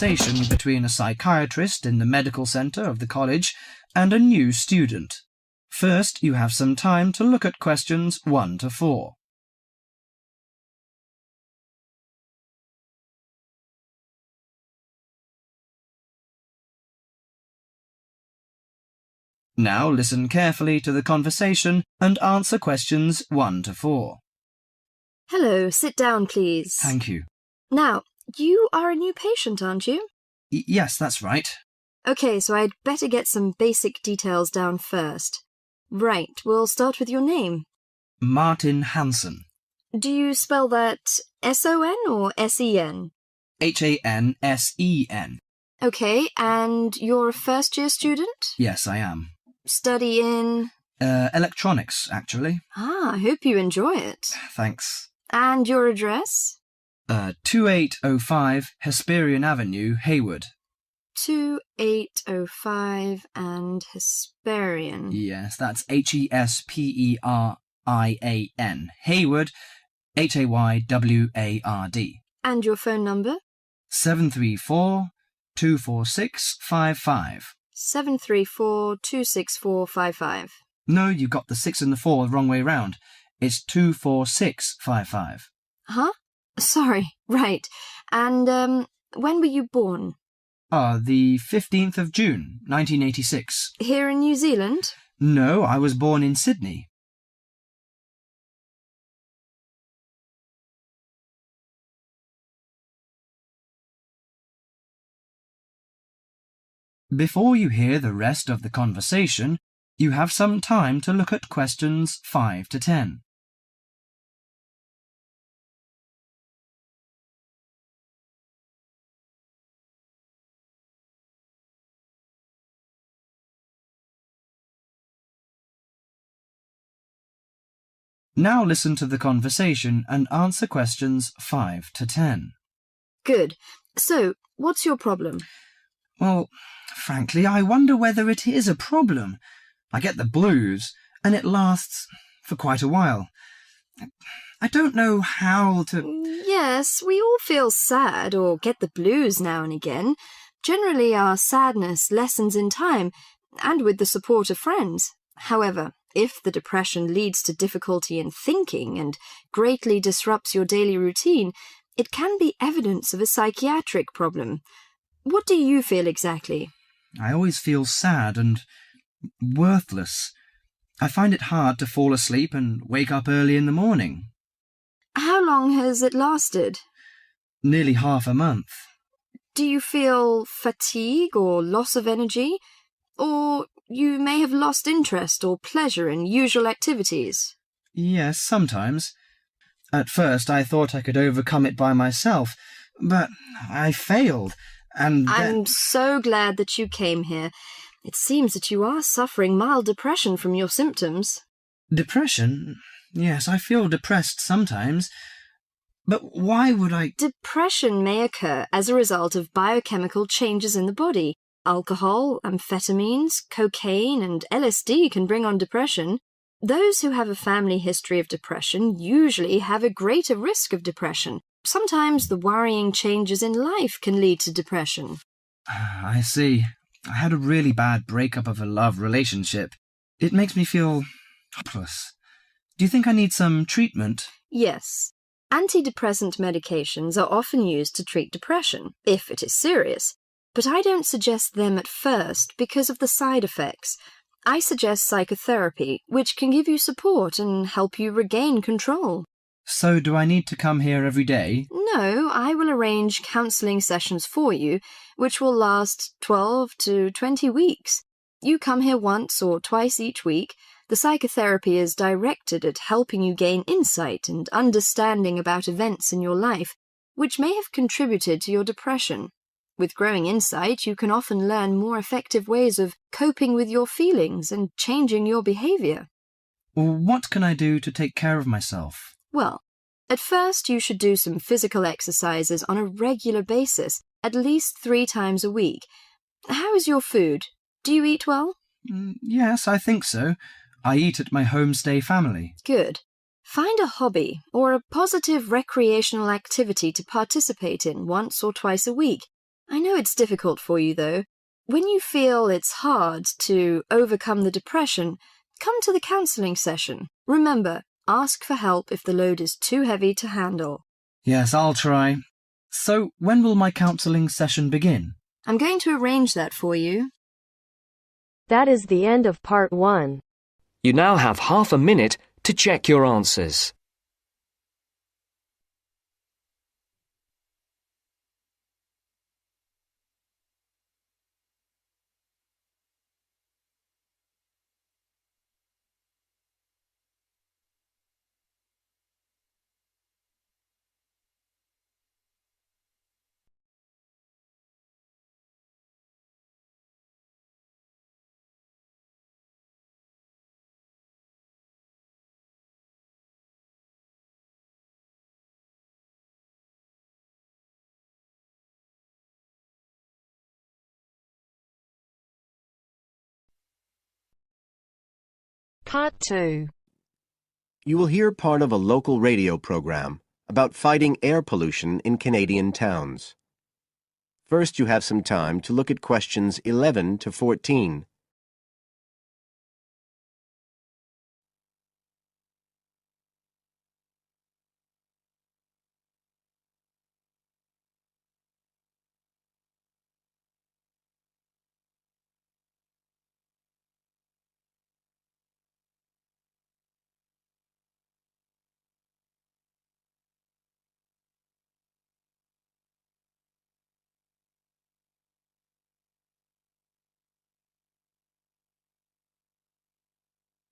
conversation between a psychiatrist in the medical centre of the college and a new student. First, you have some time to look at questions 1 to 4. Now listen carefully to the conversation and answer questions 1 to 4. Hello, sit down, please. Thank you. Now, you are a new patient, aren't you? Yes, that's right. OK, so I'd better get some basic details down first. Right, we'll start with your name. Martin Hansen. Do you spell that S-O-N or S-E-N? Hansen. OK, and you're a first-year student? Yes, I am. Study in? Electronics, actually. I hope you enjoy it. Thanks. And your address? 2805 Hesperian Avenue, Hayward. 2805 and Hesperian. Yes, that's Hesperian. Hayward, Hayward. And your phone number? 734-246-55. 734-264-55. No, you got the 6 and the 4 the wrong way round. It's 246-55. Huh? Sorry, right. And, when were you born? The 15th of June, 1986. Here in New Zealand? No, I was born in Sydney. Before you hear the rest of the conversation, you have some time to look at questions 5 to 10. Now listen to the conversation and answer questions 5 to 10. Good. So, what's your problem? Well, frankly, I wonder whether it is a problem. I get the blues, and it lasts for quite a while. I don't know how to... Yes, we all feel sad or get the blues now and again. Generally, our sadness lessens in time, and with the support of friends. However, if the depression leads to difficulty in thinking and greatly disrupts your daily routine, it can be evidence of a psychiatric problem. What do you feel exactly? I always feel sad and worthless. I find it hard to fall asleep and wake up early in the morning. How long has it lasted? Nearly half a month. Do you feel fatigue or loss of energy? Or you may have lost interest or pleasure in usual activities? Yes, sometimes. At first I thought I could overcome it by myself, but I failed, and I'm so glad that you came here. It seems that you are suffering mild depression from your symptoms. Depression? Yes, I feel depressed sometimes. But why would I... Depression may occur as a result of biochemical changes in the body. Alcohol, amphetamines, cocaine, and LSD can bring on depression. Those who have a family history of depression usually have a greater risk of depression. Sometimes the worrying changes in life can lead to depression. I see. I had a really bad breakup of a love relationship. It makes me feel hopeless. Do you think I need some treatment? Yes. Antidepressant medications are often used to treat depression, if it is serious. But I don't suggest them at first because of the side effects. I suggest psychotherapy, which can give you support and help you regain control. So do I need to come here every day? No, I will arrange counselling sessions for you, which will last 12 to 20 weeks. You come here once or twice each week. The psychotherapy is directed at helping you gain insight and understanding about events in your life, which may have contributed to your depression. With growing insight, you can often learn more effective ways of coping with your feelings and changing your behaviour. What can I do to take care of myself? Well, at first you should do some physical exercises on a regular basis, at least 3 times a week. How is your food? Do you eat well? Yes, I think so. I eat at my homestay family. Good. Find a hobby or a positive recreational activity to participate in once or twice a week. I know it's difficult for you, though. When you feel it's hard to overcome the depression, come to the counselling session. Remember, ask for help if the load is too heavy to handle. Yes, I'll try. So, when will my counselling session begin? I'm going to arrange that for you. That is the end of part 1. You now have half a minute to check your answers. Part 2. You will hear part of a local radio program about fighting air pollution in Canadian towns. First, you have some time to look at questions 11 to 14.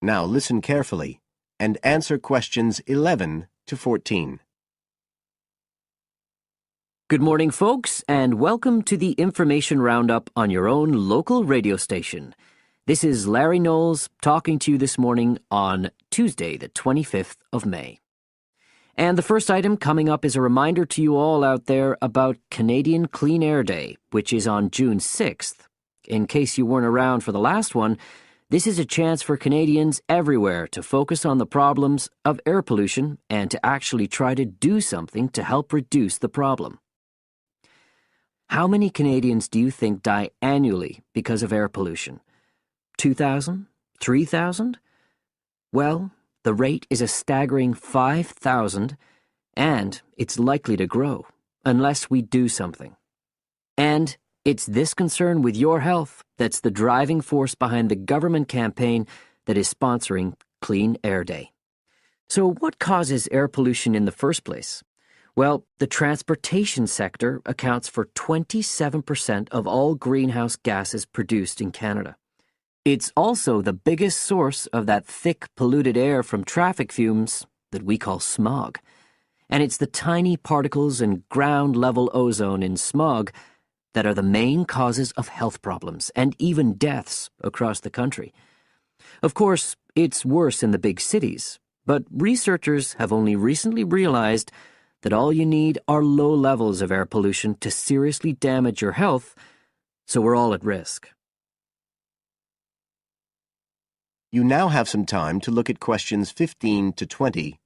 Now listen carefully and answer questions 11 to 14. Good morning, folks, and welcome to the information roundup on your own local radio station. This is Larry Knowles talking to you this morning on Tuesday, the 25th of May. And the first item coming up is a reminder to you all out there about Canadian Clean Air Day, which is on June 6th. In case you weren't around for the last one, this is a chance for Canadians everywhere to focus on the problems of air pollution and to actually try to do something to help reduce the problem. How many Canadians do you think die annually because of air pollution? 2,000? 3,000? Well, the rate is a staggering 5,000, and it's likely to grow unless we do something. And it's this concern with your health that's the driving force behind the government campaign that is sponsoring Clean Air Day. So what causes air pollution in the first place? Well, the transportation sector accounts for 27% of all greenhouse gases produced in Canada. It's also the biggest source of that thick, polluted air from traffic fumes that we call smog. And it's the tiny particles and ground-level ozone in smog that are the main causes of health problems and even deaths across the country. Of course, it's worse in the big cities, but researchers have only recently realized that all you need are low levels of air pollution to seriously damage your health, so we're all at risk. You now have some time to look at questions 15 to 20.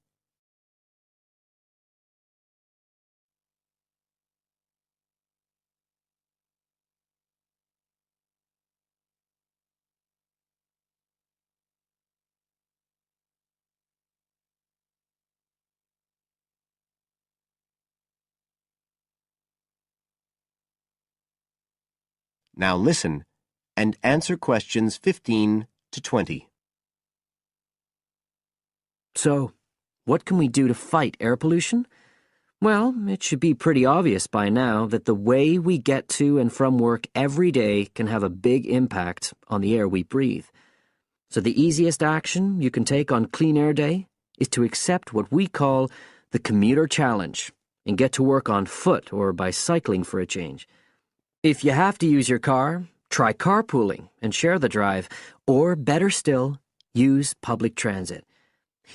Now listen and answer questions 15 to 20. So, what can we do to fight air pollution? Well, it should be pretty obvious by now that the way we get to and from work every day can have a big impact on the air we breathe. So the easiest action you can take on Clean Air Day is to accept what we call the commuter challenge and get to work on foot or by cycling for a change. If you have to use your car, try carpooling and share the drive, or better still, use public transit.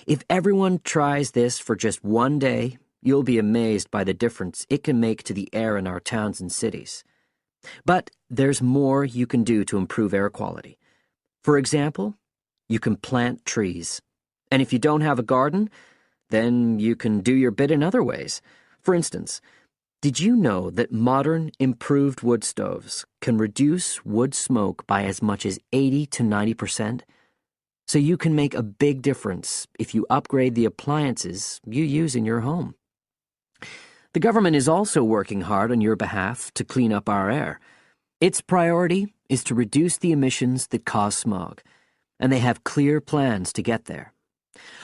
If everyone tries this for just one day, you'll be amazed by the difference it can make to the air in our towns and cities. But there's more you can do to improve air quality. For example, you can plant trees. And if you don't have a garden, then you can do your bit in other ways. For instance, Did you know that modern, improved wood stoves can reduce wood smoke by as much as 80 to 90%? So you can make a big difference if you upgrade the appliances you use in your home. The government is also working hard on your behalf to clean up our air. Its priority is to reduce the emissions that cause smog, and they have clear plans to get there.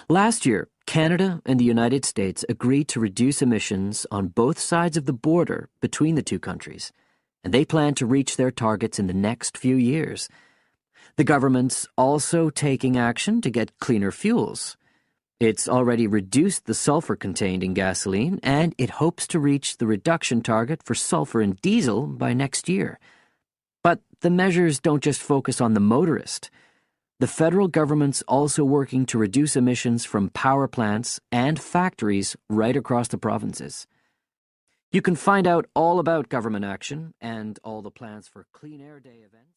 Last year, Canada and the United States agreed to reduce emissions on both sides of the border between the two countries, and they plan to reach their targets in the next few years. The government's also taking action to get cleaner fuels. It's already reduced the sulfur contained in gasoline, and it hopes to reach the reduction target for sulfur in diesel by next year. But the measures don't just focus on the motorist. The federal government's also working to reduce emissions from power plants and factories right across the provinces. You can find out all about government action and all the plans for Clean Air Day events.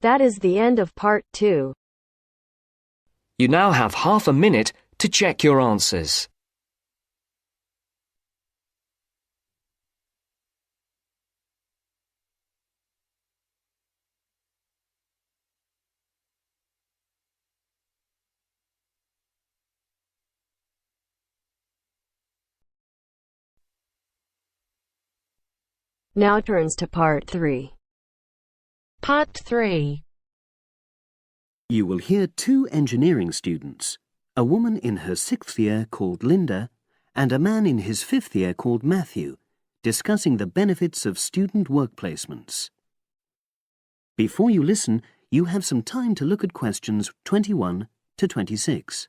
That is the end of part 2. You now have half a minute to check your answers. Now turns to part 3. Part 3. You will hear 2 engineering students, a woman in her 6th year called Linda and a man in his 5th year called Matthew, discussing the benefits of student work placements. Before you listen, you have some time to look at questions 21 to 26.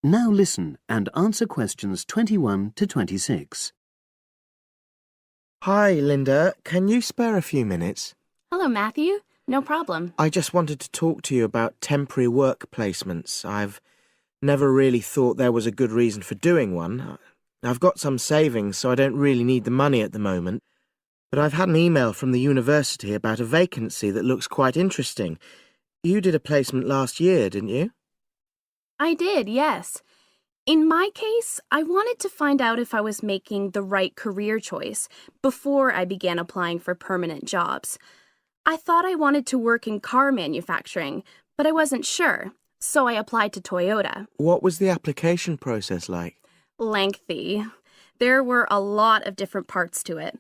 Now listen and answer questions 21 to 26. Hi, Linda. Can you spare a few minutes? Hello, Matthew. No problem. I just wanted to talk to you about temporary work placements. I've never really thought there was a good reason for doing one. I've got some savings, so I don't really need the money at the moment. But I've had an email from the university about a vacancy that looks quite interesting. You did a placement last year, didn't you? I did, yes. In my case, I wanted to find out if I was making the right career choice before I began applying for permanent jobs. I thought I wanted to work in car manufacturing, but I wasn't sure, so I applied to Toyota. What was the application process like? Lengthy. There were a lot of different parts to it.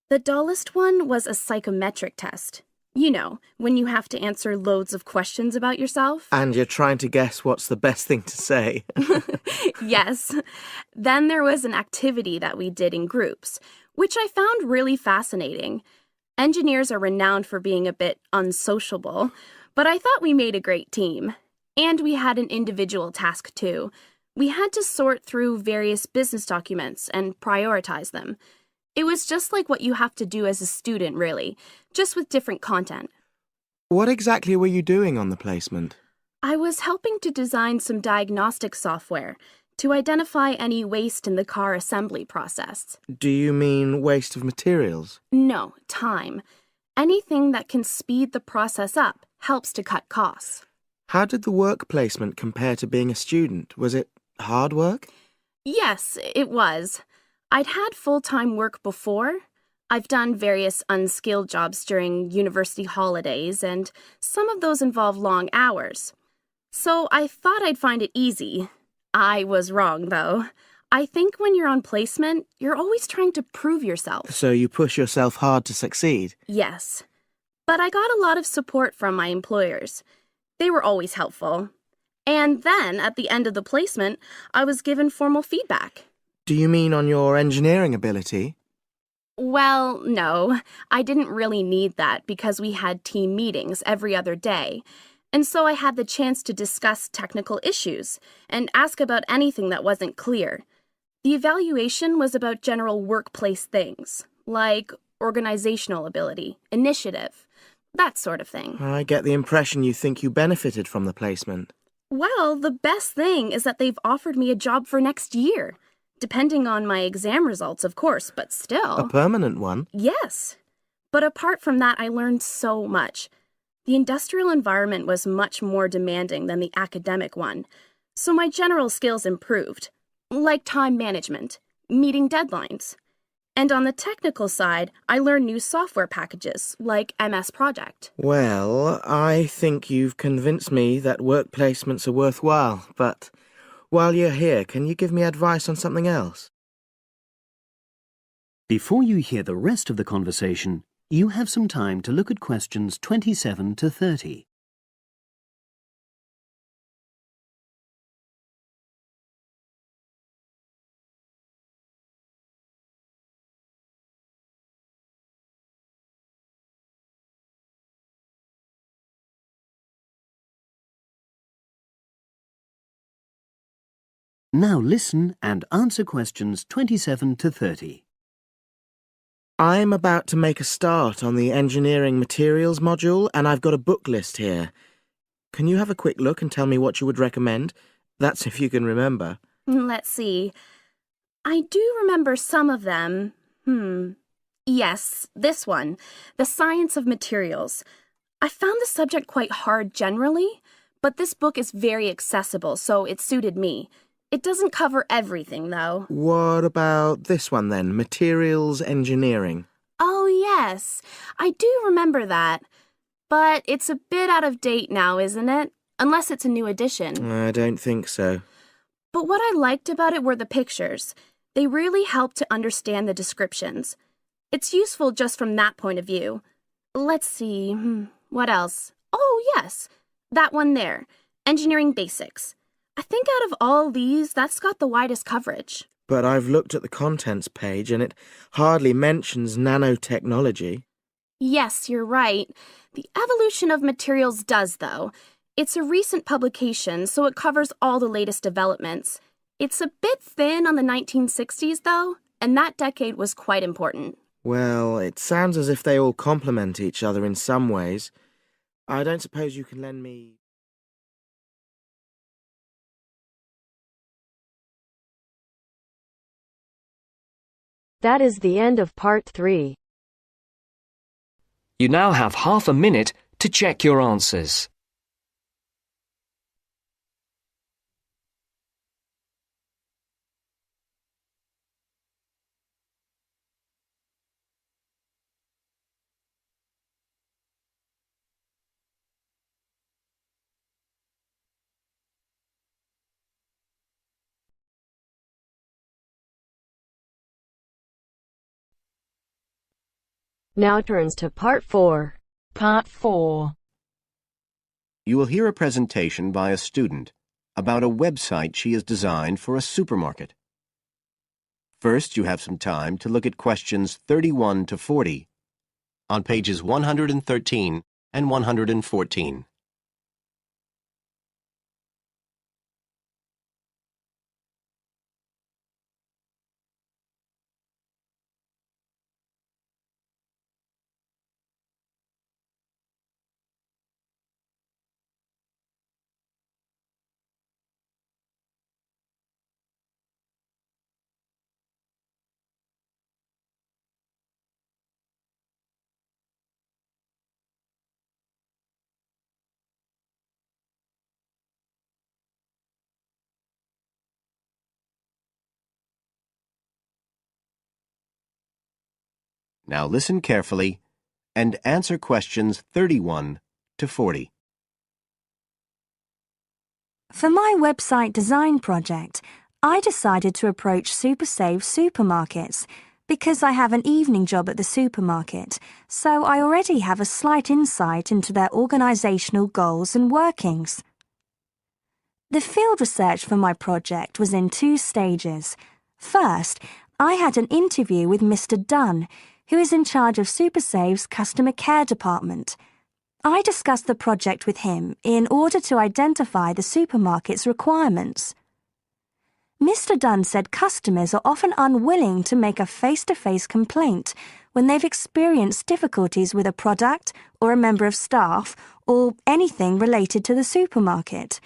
The dullest one was a psychometric test. You know, when you have to answer loads of questions about yourself. And you're trying to guess what's the best thing to say. Yes. Then there was an activity that we did in groups, which I found really fascinating. Engineers are renowned for being a bit unsociable, but I thought we made a great team. And we had an individual task too. We had to sort through various business documents and prioritize them. It was just like what you have to do as a student, really, just with different content. What exactly were you doing on the placement? I was helping to design some diagnostic software to identify any waste in the car assembly process. Do you mean waste of materials? No, time. Anything that can speed the process up helps to cut costs. How did the work placement compare to being a student? Was it hard work? Yes, it was. I'd had full-time work before. I've done various unskilled jobs during university holidays, and some of those involve long hours. So I thought I'd find it easy. I was wrong, though. I think when you're on placement, you're always trying to prove yourself. So you push yourself hard to succeed? Yes. But I got a lot of support from my employers. They were always helpful. And then, at the end of the placement, I was given formal feedback. Do you mean on your engineering ability? Well, no. I didn't really need that because we had team meetings every other day. And so I had the chance to discuss technical issues and ask about anything that wasn't clear. The evaluation was about general workplace things, like organizational ability, initiative, that sort of thing. I get the impression you think you benefited from the placement. Well, the best thing is that they've offered me a job for next year. Depending on my exam results, of course, but still. A permanent one? Yes. But apart from that, I learned so much. The industrial environment was much more demanding than the academic one, so my general skills improved, like time management, meeting deadlines. And on the technical side, I learned new software packages, like MS Project. Well, I think you've convinced me that work placements are worthwhile, but while you're here, can you give me advice on something else? Before you hear the rest of the conversation, you have some time to look at questions 27 to 30. Now listen and answer questions 27 to 30. I'm about to make a start on the engineering materials module, and I've got a book list here. Can you have a quick look and tell me what you would recommend? That's if you can remember. Let's see. I do remember some of them. Yes, this one, The Science of Materials. I found the subject quite hard generally, but this book is very accessible, so it suited me. It doesn't cover everything, though. What about this one, then? Materials engineering. Oh, yes. I do remember that. But it's a bit out of date now, isn't it? Unless it's a new edition. I don't think so. But what I liked about it were the pictures. They really helped to understand the descriptions. It's useful just from that point of view. Let's see, what else? Oh, yes, that one there, Engineering Basics. I think out of all these, that's got the widest coverage. But I've looked at the contents page and it hardly mentions nanotechnology. Yes, you're right. The evolution of materials does, though. It's a recent publication, so it covers all the latest developments. It's a bit thin on the 1960s, though, and that decade was quite important. Well, it sounds as if they all complement each other in some ways. I don't suppose you can lend me... That is the end of part 3. You now have half a minute to check your answers. Now turns to part 4. Part 4. You will hear a presentation by a student about a website she has designed for a supermarket. First, you have some time to look at questions 31 to 40 on pages 113 and 114. Now listen carefully and answer questions 31 to 40. For my website design project, I decided to approach SuperSave supermarkets because I have an evening job at the supermarket, so I already have a slight insight into their organisational goals and workings. The field research for my project was in 2 stages. First, I had an interview with Mr. Dunn, who is in charge of SuperSave's customer care department. I discussed the project with him in order to identify the supermarket's requirements. Mr. Dunn said customers are often unwilling to make a face-to-face complaint when they've experienced difficulties with a product or a member of staff or anything related to the supermarket.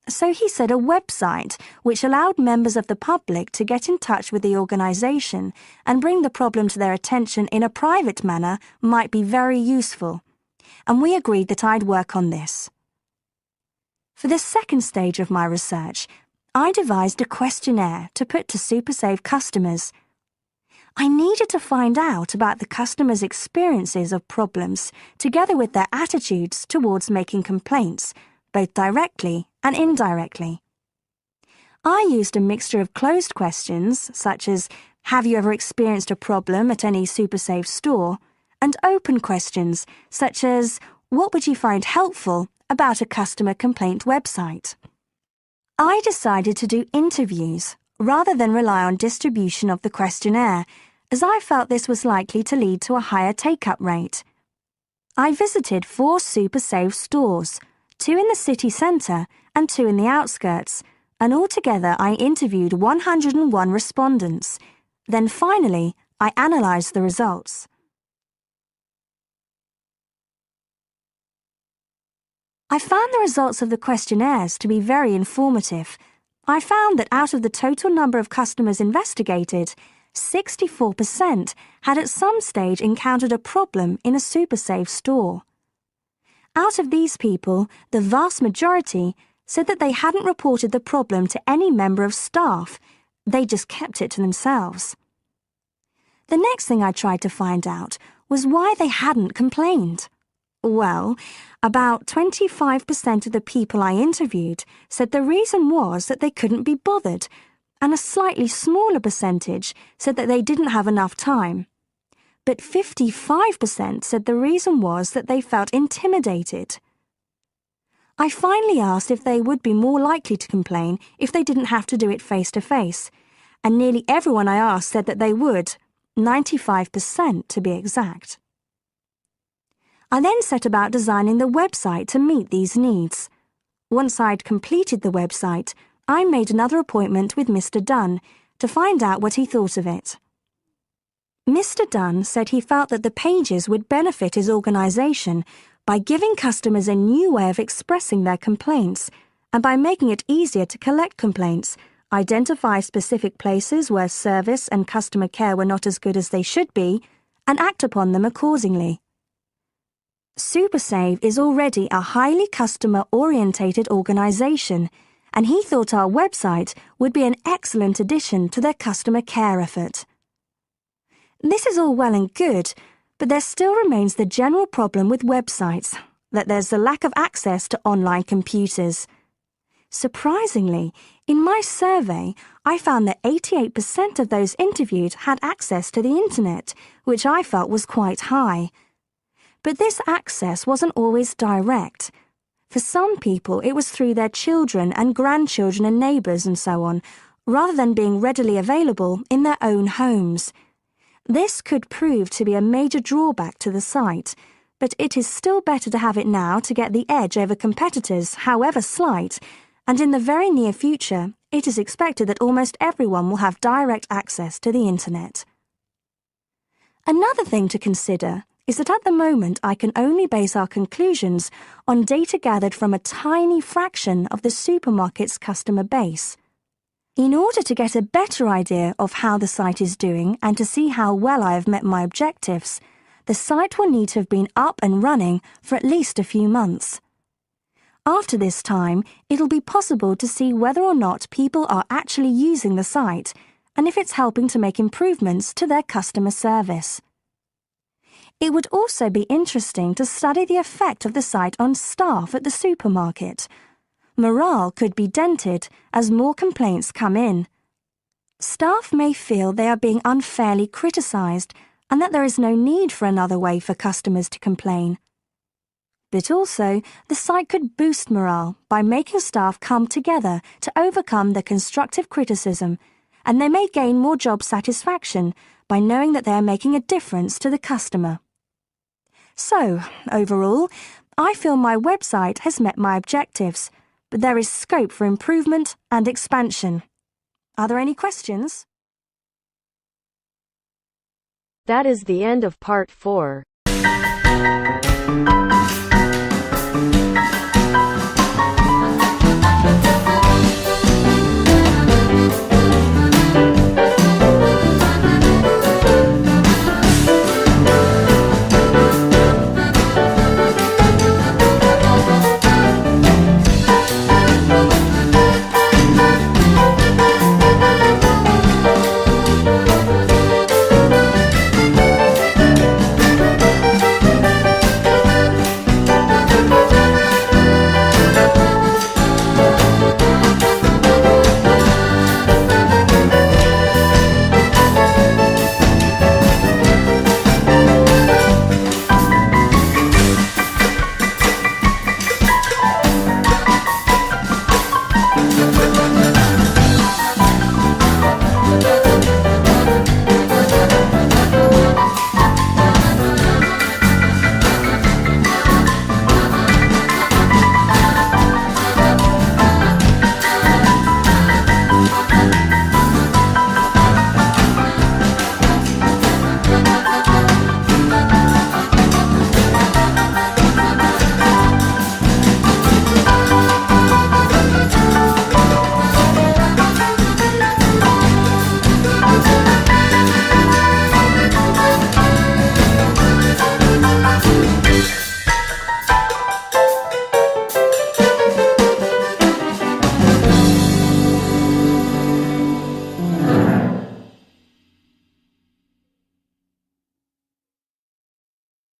So he said a website which allowed members of the public to get in touch with the organisation and bring the problem to their attention in a private manner might be very useful, and we agreed that I'd work on this. For the second stage of my research, I devised a questionnaire to put to SuperSave customers. I needed to find out about the customers' experiences of problems together with their attitudes towards making complaints, both directly and indirectly. I used a mixture of closed questions, such as, have you ever experienced a problem at any SuperSave store? And open questions, such as, what would you find helpful about a customer complaint website? I decided to do interviews rather than rely on distribution of the questionnaire, as I felt this was likely to lead to a higher take-up rate. I visited 4 SuperSave stores, 2 in the city centre and 2 in the outskirts, and altogether I interviewed 101 respondents. Then finally, I analysed the results. I found the results of the questionnaires to be very informative. I found that out of the total number of customers investigated, 64% had at some stage encountered a problem in a SuperSave store. Out of these people, the vast majority said that they hadn't reported the problem to any member of staff. They just kept it to themselves. The next thing I tried to find out was why they hadn't complained. Well, about 25% of the people I interviewed said the reason was that they couldn't be bothered, and a slightly smaller percentage said that they didn't have enough time. But 55% said the reason was that they felt intimidated. I finally asked if they would be more likely to complain if they didn't have to do it face-to-face, and nearly everyone I asked said that they would, 95% to be exact. I then set about designing the website to meet these needs. Once I'd completed the website, I made another appointment with Mr. Dunn to find out what he thought of it. Mr. Dunn said he felt that the pages would benefit his organisation by giving customers a new way of expressing their complaints and by making it easier to collect complaints, identify specific places where service and customer care were not as good as they should be, and act upon them accordingly. SuperSave is already a highly customer-orientated organisation, and he thought our website would be an excellent addition to their customer care effort. This is all well and good, but there still remains the general problem with websites, that there's a lack of access to online computers. Surprisingly, in my survey, I found that 88% of those interviewed had access to the internet, which I felt was quite high. But this access wasn't always direct. For some people, it was through their children and grandchildren and neighbours and so on, rather than being readily available in their own homes. This could prove to be a major drawback to the site, but it is still better to have it now to get the edge over competitors, however slight, and in the very near future, it is expected that almost everyone will have direct access to the internet. Another thing to consider is that at the moment I can only base our conclusions on data gathered from a tiny fraction of the supermarket's customer base. In order to get a better idea of how the site is doing and to see how well I have met my objectives, the site will need to have been up and running for at least a few months. After this time, it'll be possible to see whether or not people are actually using the site and if it's helping to make improvements to their customer service. It would also be interesting to study the effect of the site on staff at the supermarket. Morale could be dented as more complaints come in. Staff may feel they are being unfairly criticised and that there is no need for another way for customers to complain. But also, the site could boost morale by making staff come together to overcome the constructive criticism, and they may gain more job satisfaction by knowing that they are making a difference to the customer. So, overall, I feel my website has met my objectives, but there is scope for improvement and expansion. Are there any questions? That is the end of part 4.